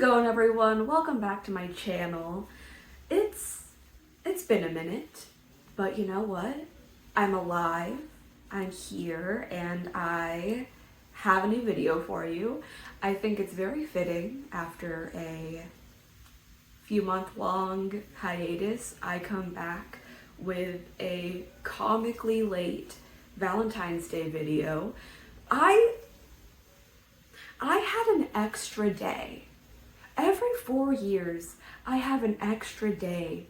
going, everyone? Welcome back to my channel. It's been a minute, but you know what? I'm alive, I'm here, and I have a new video for you. I think it's very fitting after a few month-long hiatus. I come back with a comically late Valentine's Day video. I had an extra day. Every 4 years, I have an extra day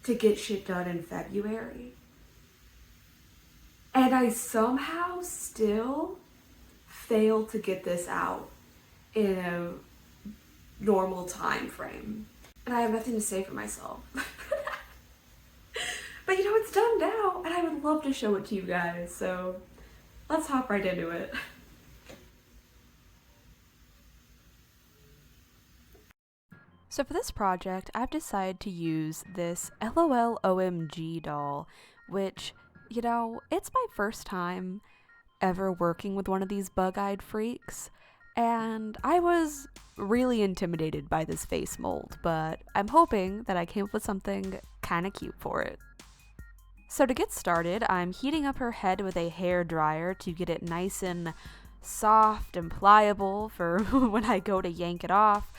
to get shit done in February. And I somehow still fail to get this out in a normal time frame. And I have nothing to say for myself. But you know, it's done now, and I would love to show it to you guys, so let's hop right into it. So for this project, I've decided to use this LOL OMG doll, which, you know, it's my first time ever working with one of these bug-eyed freaks, and I was really intimidated by this face mold, but I'm hoping that I came up with something kind of cute for it. So to get started, I'm heating up her head with a hair dryer to get it nice and soft and pliable for when I go to yank it off.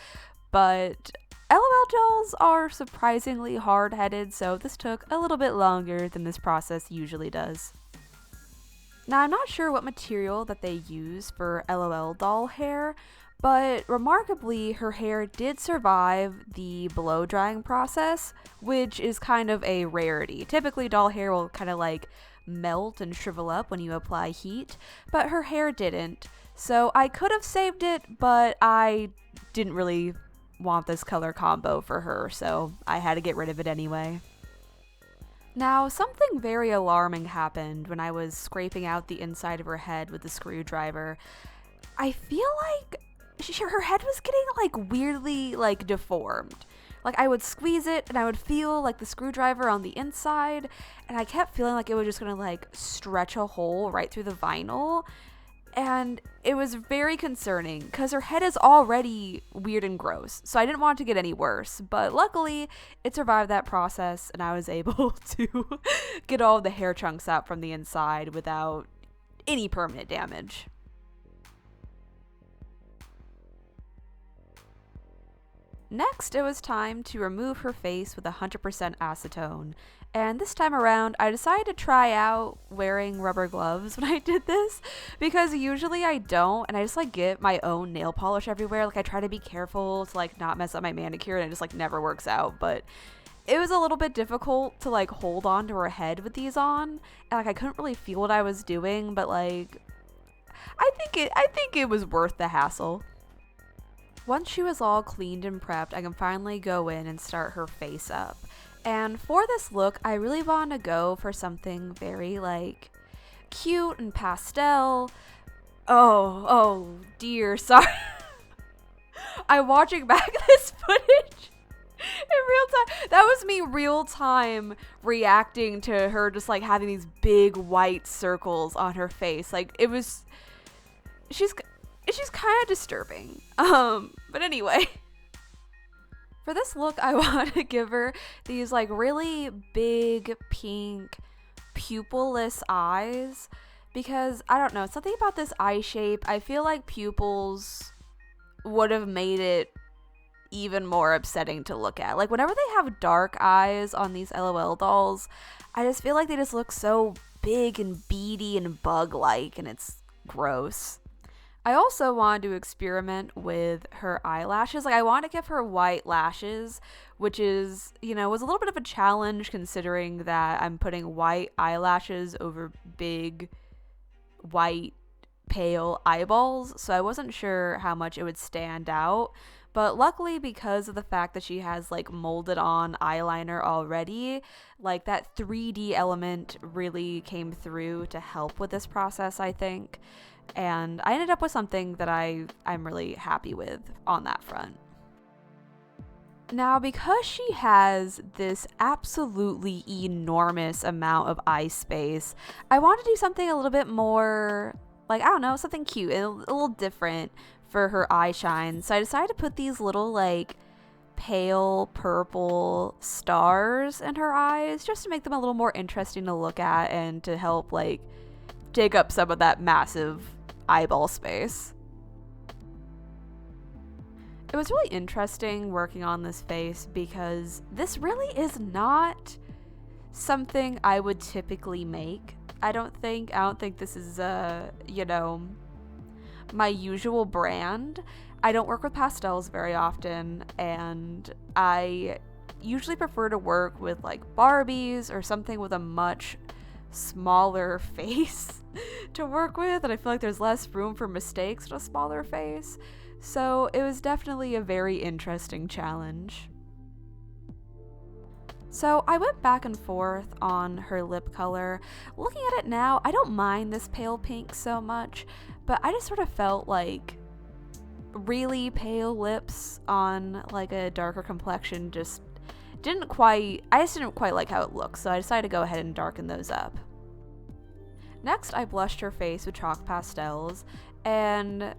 But LOL dolls are surprisingly hard-headed, so this took a little bit longer than this process usually does. Now, I'm not sure what material that they use for LOL doll hair, but remarkably, her hair did survive the blow-drying process, which is kind of a rarity. Typically, doll hair will kind of like melt and shrivel up when you apply heat, but her hair didn't. So I could have saved it, but I didn't really want this color combo for her, so I had to get rid of it anyway. Now, something very alarming happened when I was scraping out the inside of her head with the screwdriver. I feel like her head was getting like weirdly like deformed. Like I would squeeze it and I would feel like the screwdriver on the inside, and I kept feeling like it was just gonna like stretch a hole right through the vinyl. And it was very concerning because her head is already weird and gross, so I didn't want it to get any worse. But luckily, it survived that process, and I was able to get all the hair chunks out from the inside without any permanent damage. Next, it was time to remove her face with 100% acetone. And this time around, I decided to try out wearing rubber gloves when I did this, because usually I don't, and I just like get my own nail polish everywhere. Like I try to be careful to like not mess up my manicure, and it just like never works out. But it was a little bit difficult to like hold on to her head with these on, and like I couldn't really feel what I was doing, but like I think it was worth the hassle. Once she was all cleaned and prepped, I can finally go in and start her face up. And for this look, I really wanted to go for something very like cute and pastel. Oh dear, sorry. I'm watching back this footage in real time. That was me real time reacting to her just like having these big white circles on her face. Like it was, she's kind of disturbing. But anyway. For this look, I want to give her these like really big pink pupilless eyes, because I don't know, something about this eye shape, I feel like pupils would have made it even more upsetting to look at. Like whenever they have dark eyes on these LOL dolls, I just feel like they just look so big and beady and bug-like, and it's gross. I also wanted to experiment with her eyelashes. Like I want to give her white lashes, which is, you know, was a little bit of a challenge considering that I'm putting white eyelashes over big, white, pale eyeballs. So I wasn't sure how much it would stand out. But luckily, because of the fact that she has like molded on eyeliner already, like that 3D element really came through to help with this process, I think. And I ended up with something that I'm really happy with on that front. Now, because she has this absolutely enormous amount of eye space, I want to do something a little bit more, like, I don't know, something cute and a little different for her eye shine. So I decided to put these little like pale purple stars in her eyes just to make them a little more interesting to look at and to help like take up some of that massive eyeball space. It was really interesting working on this face because this really is not something I would typically make. I don't think this is my usual brand. I don't work with pastels very often, and I usually prefer to work with like Barbies or something with a much smaller face to work with, and I feel like there's less room for mistakes with a smaller face. So it was definitely a very interesting challenge. So I went back and forth on her lip color. Looking at it now, I don't mind this pale pink so much, but I just sort of felt like really pale lips on like a darker complexion I just didn't quite like how it looks, so I decided to go ahead and darken those up. Next, I blushed her face with chalk pastels, and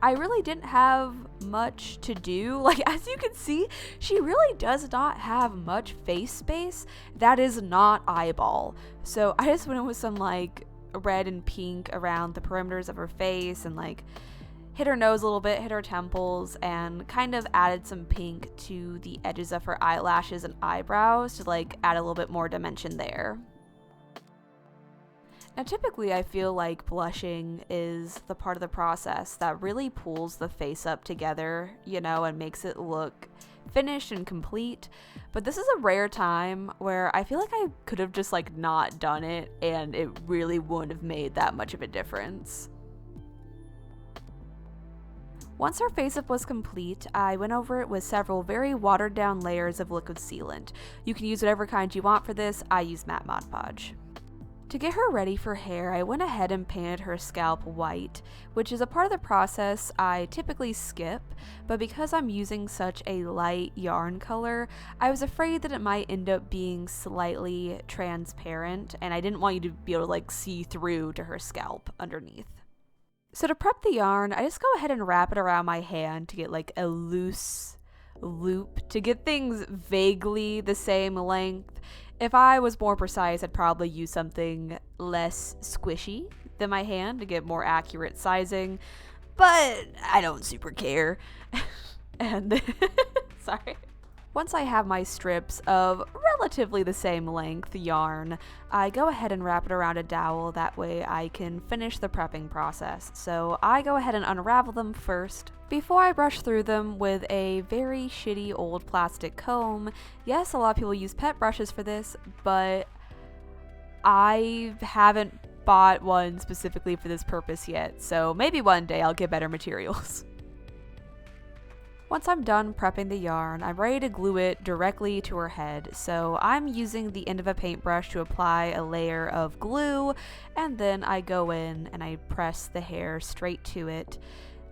I really didn't have much to do. Like, as you can see, she really does not have much face space that is not eyeball. So I just went in with some like red and pink around the perimeters of her face and like hit her nose a little bit, hit her temples, and kind of added some pink to the edges of her eyelashes and eyebrows to like add a little bit more dimension there. Now, typically, I feel like blushing is the part of the process that really pulls the face up together, and makes it look finished and complete. But this is a rare time where I feel like I could have just like not done it and it really wouldn't have made that much of a difference. Once her face up was complete, I went over it with several very watered down layers of liquid sealant. You can use whatever kind you want for this. I use matte Mod Podge. To get her ready for hair, I went ahead and painted her scalp white, which is a part of the process I typically skip, but because I'm using such a light yarn color, I was afraid that it might end up being slightly transparent, and I didn't want you to be able to like see through to her scalp underneath. So to prep the yarn, I just go ahead and wrap it around my hand to get like a loose loop to get things vaguely the same length. If I was more precise, I'd probably use something less squishy than my hand to get more accurate sizing, but I don't super care. And sorry. Once I have my strips of relatively the same length yarn, I go ahead and wrap it around a dowel, that way I can finish the prepping process. So I go ahead and unravel them first before I brush through them with a very shitty old plastic comb. Yes, a lot of people use pet brushes for this, but I haven't bought one specifically for this purpose yet, so maybe one day I'll get better materials. Once I'm done prepping the yarn, I'm ready to glue it directly to her head, so I'm using the end of a paintbrush to apply a layer of glue, and then I go in and I press the hair straight to it.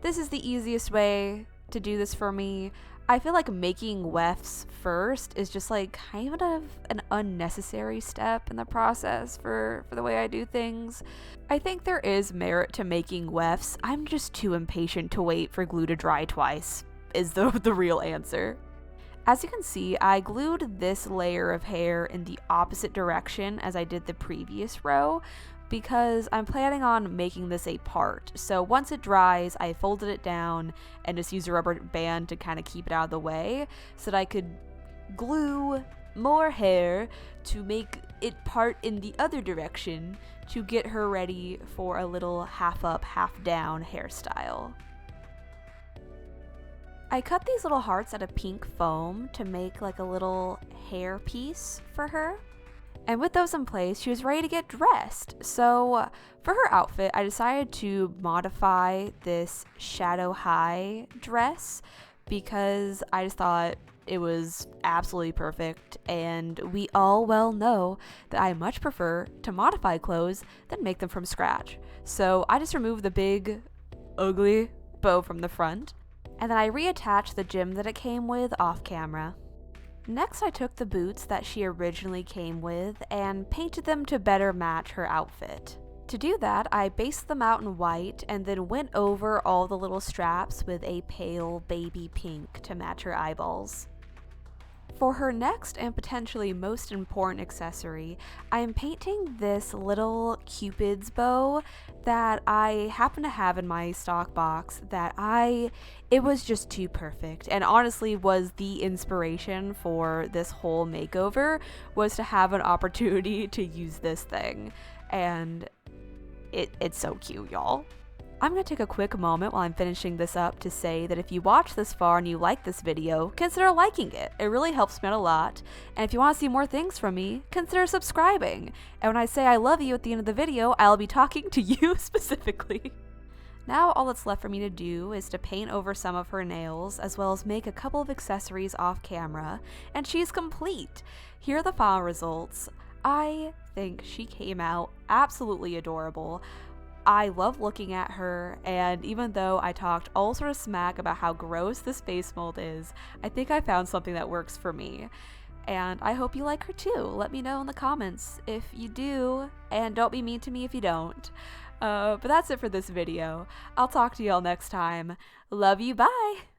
This is the easiest way to do this for me. I feel like making wefts first is just like kind of an unnecessary step in the process for the way I do things. I think there is merit to making wefts. I'm just too impatient to wait for glue to dry twice, is the real answer. As you can see, I glued this layer of hair in the opposite direction as I did the previous row because I'm planning on making this a part. So once it dries, I folded it down and just used a rubber band to kind of keep it out of the way so that I could glue more hair to make it part in the other direction to get her ready for a little half up, half down hairstyle. I cut these little hearts out of pink foam to make like a little hair piece for her. And with those in place, she was ready to get dressed. So for her outfit, I decided to modify this shadow high dress because I just thought it was absolutely perfect. And we all well know that I much prefer to modify clothes than make them from scratch. So I just removed the big, ugly bow from the front, and then I reattached the gem that it came with off camera. Next, I took the boots that she originally came with and painted them to better match her outfit. To do that, I based them out in white and then went over all the little straps with a pale baby pink to match her eyeballs. For her next and potentially most important accessory, I am painting this little Cupid's bow that I happen to have in my stock box it was just too perfect, and honestly was the inspiration for this whole makeover, was to have an opportunity to use this thing, and it's so cute, y'all. I'm going to take a quick moment while I'm finishing this up to say that if you watch this far and you like this video, consider liking it. It really helps me out a lot. And if you want to see more things from me, consider subscribing. And when I say I love you at the end of the video, I'll be talking to you specifically. Now all that's left for me to do is to paint over some of her nails, as well as make a couple of accessories off camera, and she's complete. Here are the final results. I think she came out absolutely adorable. I love looking at her, and even though I talked all sort of smack about how gross this face mold is, I think I found something that works for me. And I hope you like her too. Let me know in the comments if you do, and don't be mean to me if you don't. But that's it for this video. I'll talk to y'all next time. Love you, bye!